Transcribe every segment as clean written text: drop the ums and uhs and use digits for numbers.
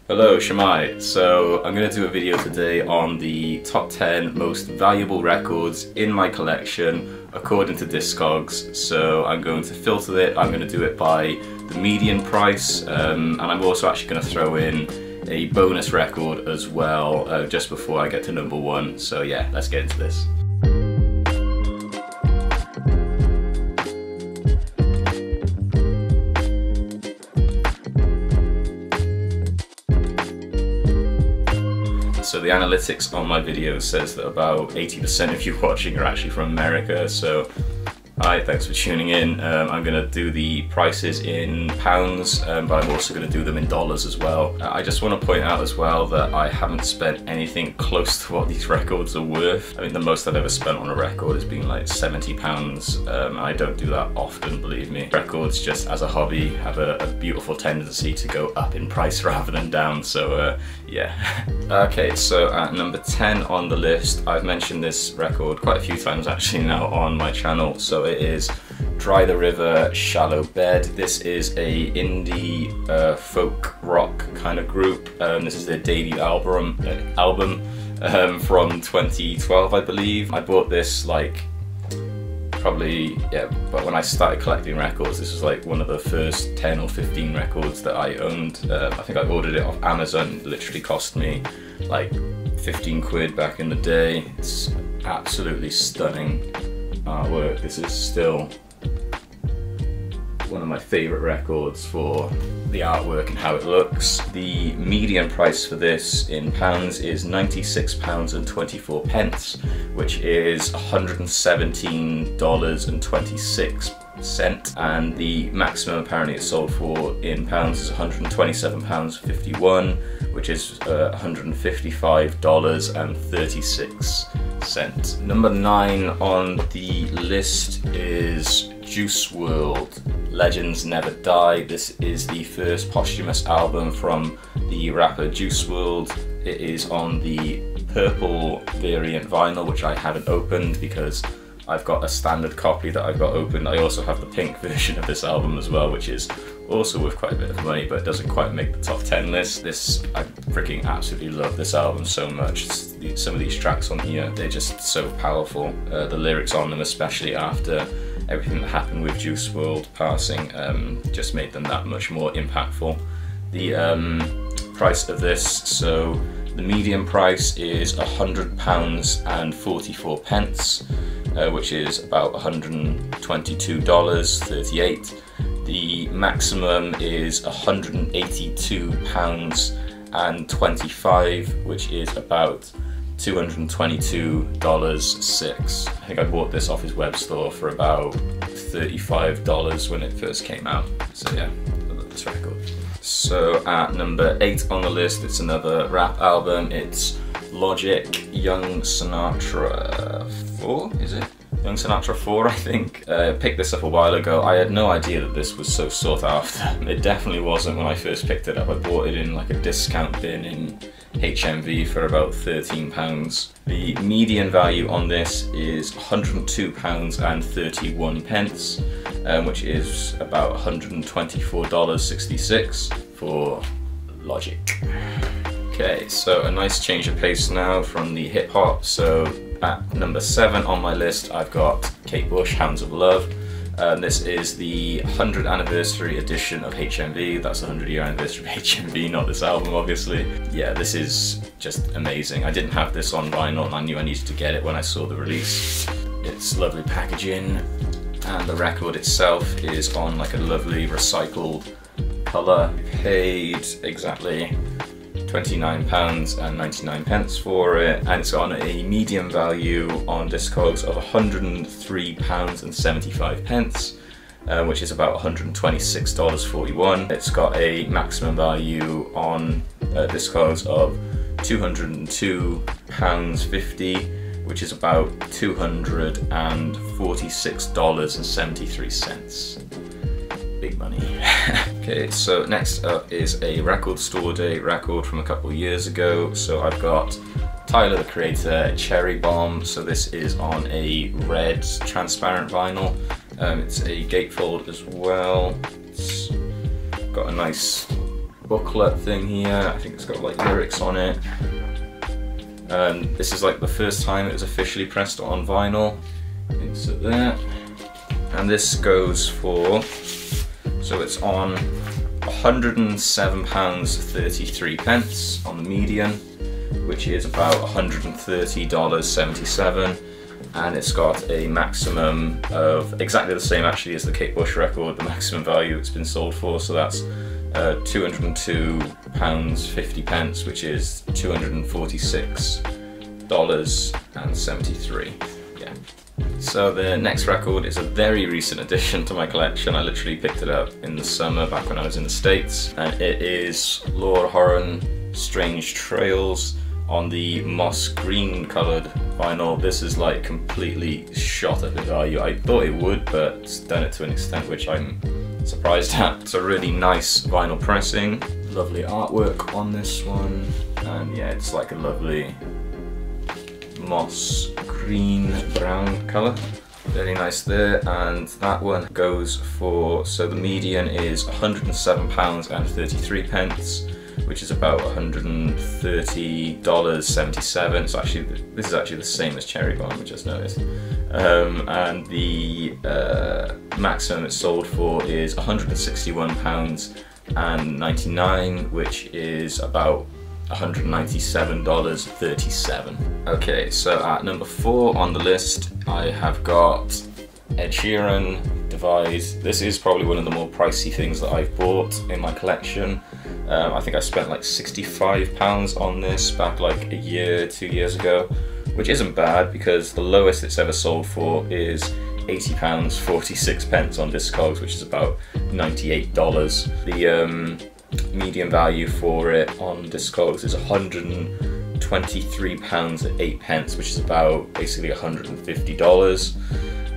Hello, Shamai. So I'm going to do a video today on the top 10 most valuable records in my collection according to Discogs. So I'm going to filter it, I'm going to do it by the median price, and I'm also actually going to throw in a bonus record as well just before I get to number one. So yeah, let's get into this. So the analytics on my video says that about 80% of you watching are actually from America, so hi, thanks for tuning in. I'm going to do the prices in pounds, but I'm also going to do them in dollars as well. I just want to point out as well that I haven't spent anything close to what these records are worth. I mean, the most I've ever spent on a record has been like £70. I don't do that often, believe me. Records, just as a hobby, have a beautiful tendency to go up in price rather than down, so yeah. Okay, so at number 10 on the list, I've mentioned this record quite a few times actually now on my channel. So it is Dry the River, Shallow Bed. This is a indie folk rock kind of group. This is their debut album from 2012, I believe. I bought this like probably, yeah, but when I started collecting records, this was like one of the first 10 or 15 records that I owned. I think I ordered it off Amazon. It literally cost me like 15 quid back in the day. It's absolutely stunning artwork. This is still one of my favourite records for the artwork and how it looks. The median price for this in pounds is £96.24, which is $117.26, and the maximum apparently it's sold for in pounds is £127.51, which is $155.36. Number 9 on the list is Juice WRLD, Legends Never Die. This is the first posthumous album from the rapper Juice WRLD. It is on the purple variant vinyl, which I haven't opened because I've got a standard copy that I've got open. I also have the pink version of this album as well, which is also worth quite a bit of money, but it doesn't quite make the top 10 list. I freaking absolutely love this album so much. Some of these tracks on here, they're just so powerful. The lyrics on them, especially after everything that happened with Juice WRLD passing, just made them that much more impactful. The price of this, so the median price is £100.44, which is about $122.38. The maximum is £182.25, which is about $222.06. I think I bought this off his web store for about $35 when it first came out. So yeah, I love this record. So at number 8 on the list, it's another rap album. It's Logic, Young Sinatra 4, is it? Young Sinatra 4, I think. Picked this up a while ago. I had no idea that this was so sought after. It definitely wasn't when I first picked it up. I bought it in like a discount bin in HMV for about £13. The median value on this is £102.31, which is about $124.66 for Logic. Okay, so a nice change of pace now from the hip hop. So at number 7 on my list, I've got Kate Bush, Hounds of Love. This is the 100th anniversary edition of HMV. That's the 100-year anniversary of HMV, not this album, obviously. Yeah, this is just amazing. I didn't have this on vinyl, and I knew I needed to get it when I saw the release. It's lovely packaging, and the record itself is on like a lovely recycled colour. Paid exactly £29.99 for it, and it's on a medium value on Discogs of £103.75, which is about $126.41. It's got a maximum value on Discogs of £202.50, which is about $246.73. Big money. Okay, so next up is a Record Store Day record from a couple years ago. So I've got Tyler the Creator, Cherry Bomb. So this is on a red transparent vinyl. It's a gatefold as well. It's got a nice booklet thing here. I think it's got like lyrics on it. This is like the first time it was officially pressed on vinyl. Insert there. And this goes for, so it's on £107.33 on the median, which is about $130.77, and it's got a maximum of exactly the same actually as the Kate Bush record, the maximum value it's been sold for, so that's £202.50, which is $246.73. Yeah. So the next record is a very recent addition to my collection. I literally picked it up in the summer back when I was in the States, and it is Laura Horan, Strange Trails, on the moss green coloured vinyl. This is like completely shot up in value. I thought it would, but it's done it to an extent which I'm surprised at. It's a really nice vinyl pressing, lovely artwork on this one, and yeah, it's like a lovely moss green brown colour. Very nice there. And that one goes for, so the median is £107.33, which is about $130.77. So actually, this is actually the same as Cherry Bomb, I just noticed. And the maximum it's sold for is £161.99, which is about $197.37. Okay, so at number 4 on the list, I have got Ed Sheeran, Divide. This is probably one of the more pricey things that I've bought in my collection. I think I spent like £65 on this back like a year, 2 years ago, which isn't bad because the lowest it's ever sold for is £80.46 on Discogs, which is about $98. The median value for it on Discogs is £123.08, which is about basically $150.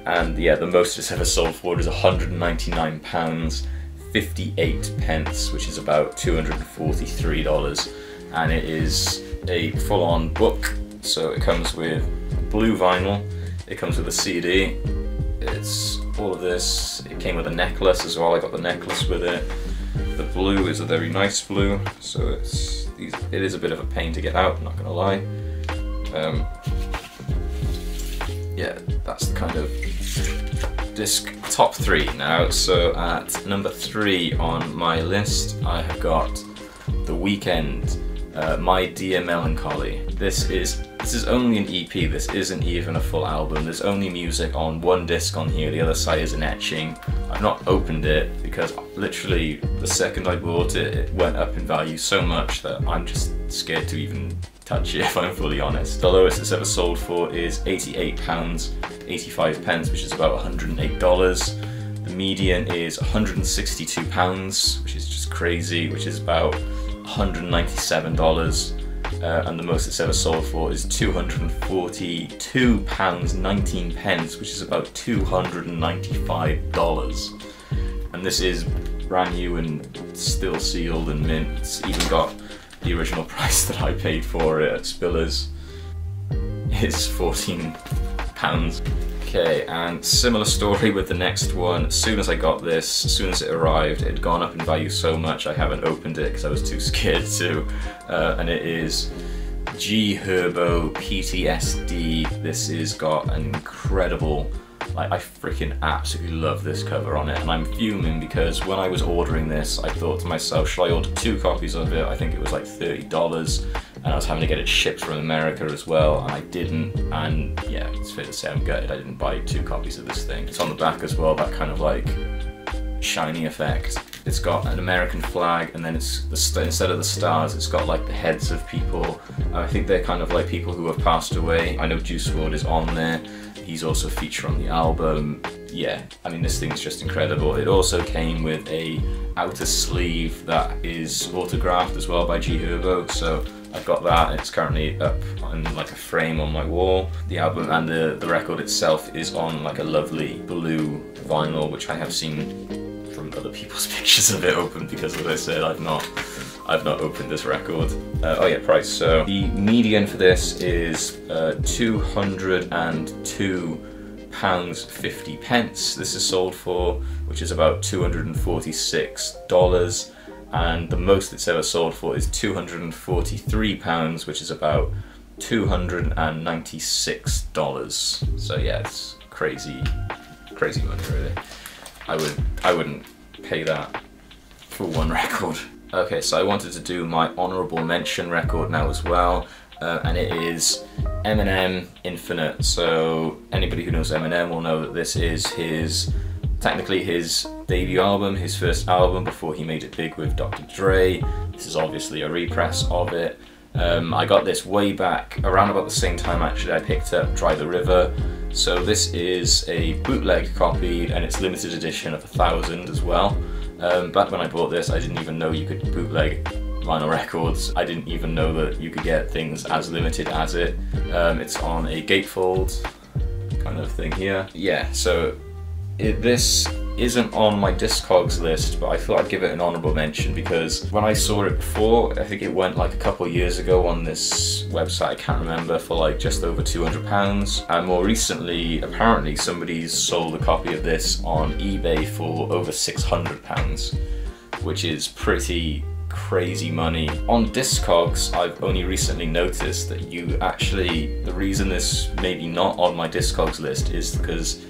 And yeah, the most it's ever sold for is £199.58, which is about $243. And it is a full-on book. So it comes with blue vinyl, it comes with a CD, it's all of this. It came with a necklace as well. I got the necklace with it. The blue is a very nice blue, so it is a bit of a pain to get out, I'm not gonna lie. Yeah, that's the kind of disc top 3 now. So at number 3 on my list, I have got The Weeknd, My Dear Melancholy. This is only an EP, this isn't even a full album. There's only music on one disc on here, the other side is an etching. I've not opened it because literally the second I bought it, it went up in value so much that I'm just scared to even touch it, if I'm fully honest. The lowest it's ever sold for is £88.85, which is about $108. The median is £162, which is just crazy, which is about $197. And the most it's ever sold for is £242.19, which is about $295. And this is brand new and still sealed and mint. It's even got the original price that I paid for it at Spillers. It's £14. Okay, and similar story with the next one. As soon as I got this, as soon as it arrived, it had gone up in value so much I haven't opened it because I was too scared to. And it is G Herbo PTSD. This has got an incredible, like, I freaking absolutely love this cover on it, and I'm fuming because when I was ordering this, I thought to myself, should I order 2 copies of it? I think it was like $30, and I was having to get it shipped from America as well, and I didn't, and yeah, it's fair to say I'm gutted I didn't buy 2 copies of this thing. It's on the back as well, that kind of like shiny effect. It's got an American flag, and then it's instead of the stars, it's got like the heads of people. I think they're kind of like people who have passed away. I know Juice WRLD is on there. He's also featured on the album. Yeah, I mean, this thing's just incredible. It also came with a outer sleeve that is autographed as well by G Herbo, so I've got that. It's currently up on like a frame on my wall. The album and the record itself is on like a lovely blue vinyl, which I have seen from other people's pictures of it open, because as I said, I've not opened this record. Oh yeah, price. So the median for this is £202.50. This is sold for, which is about $246. and the most it's ever sold for is £243, which is about $296. So yeah, it's crazy money really. I wouldn't pay that for one record. Okay, so I wanted to do my honourable mention record now as well, and it is Eminem Infinite. So anybody who knows Eminem will know that this is technically his debut album, his first album before he made it big with Dr. Dre. This is obviously a repress of it. I got this way back, around about the same time actually I picked up Dry the River. So this is a bootleg copy, and it's limited edition of 1,000 as well. Back when I bought this, I didn't even know you could bootleg vinyl records. I didn't even know that you could get things as limited as it. It's on a gatefold kind of thing here. Yeah, so this isn't on my Discogs list, but I thought I'd give it an honourable mention because when I saw it before, I think it went like a couple of years ago on this website, I can't remember, for like just over £200. And more recently, apparently somebody's sold a copy of this on eBay for over £600, which is pretty crazy money. On Discogs, I've only recently noticed that the reason this may be not on my Discogs list is because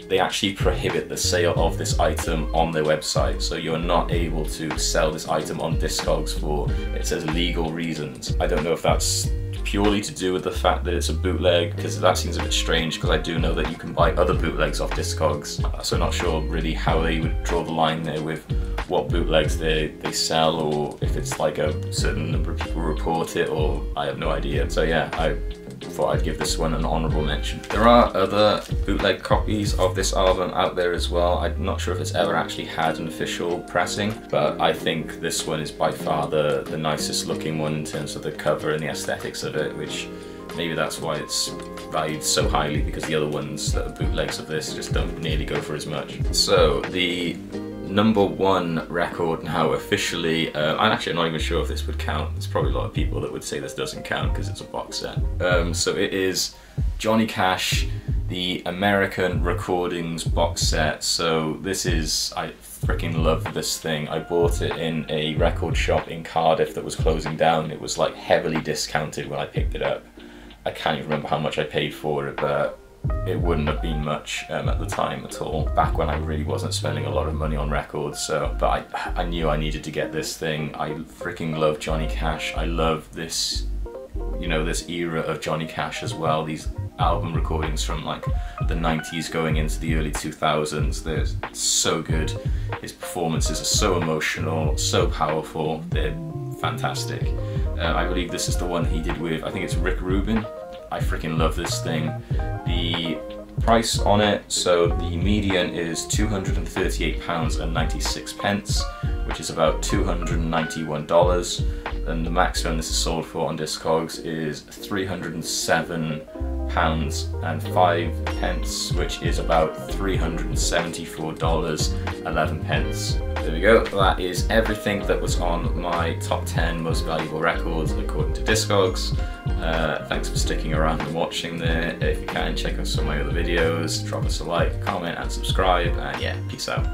they actually prohibit the sale of this item on their website, so you're not able to sell this item on Discogs for, it says, legal reasons. I don't know if that's purely to do with the fact that it's a bootleg, because that seems a bit strange, because I do know that you can buy other bootlegs off Discogs, so I'm not sure really how they would draw the line there with what bootlegs they sell, or if it's like a certain number of people report it, or I have no idea. So yeah, I thought I'd give this one an honourable mention. There are other bootleg copies of this album out there as well. I'm not sure if it's ever actually had an official pressing, but I think this one is by far the nicest looking one in terms of the cover and the aesthetics of it, which maybe that's why it's valued so highly, because the other ones that are bootlegs of this just don't nearly go for as much. So the #1 record now officially, I'm actually not even sure if this would count. There's probably a lot of people that would say this doesn't count because it's a box set. So it is Johnny Cash, the American Recordings box set. So this is, I freaking love this thing. I bought it in a record shop in Cardiff that was closing down. It was like heavily discounted when I picked it up. I can't even remember how much I paid for it, but it wouldn't have been much at the time at all, back when I really wasn't spending a lot of money on records. So, but I knew I needed to get this thing. I freaking love Johnny Cash. I love this, you know, this era of Johnny Cash as well. These album recordings from like the 90s going into the early 2000s, they're so good. His performances are so emotional, so powerful, they're fantastic. I believe this is the one he did with, I think it's Rick Rubin. I freaking love this thing. The price on it, so the median is £238.96, which is about $291, and the maximum this is sold for on Discogs is £307.05, which is about $374.11. There we go, that is everything that was on my top 10 most valuable records according to Discogs. Thanks for sticking around and watching there. If you can, check out some of my other videos, drop us a like, comment and subscribe, and yeah, peace out.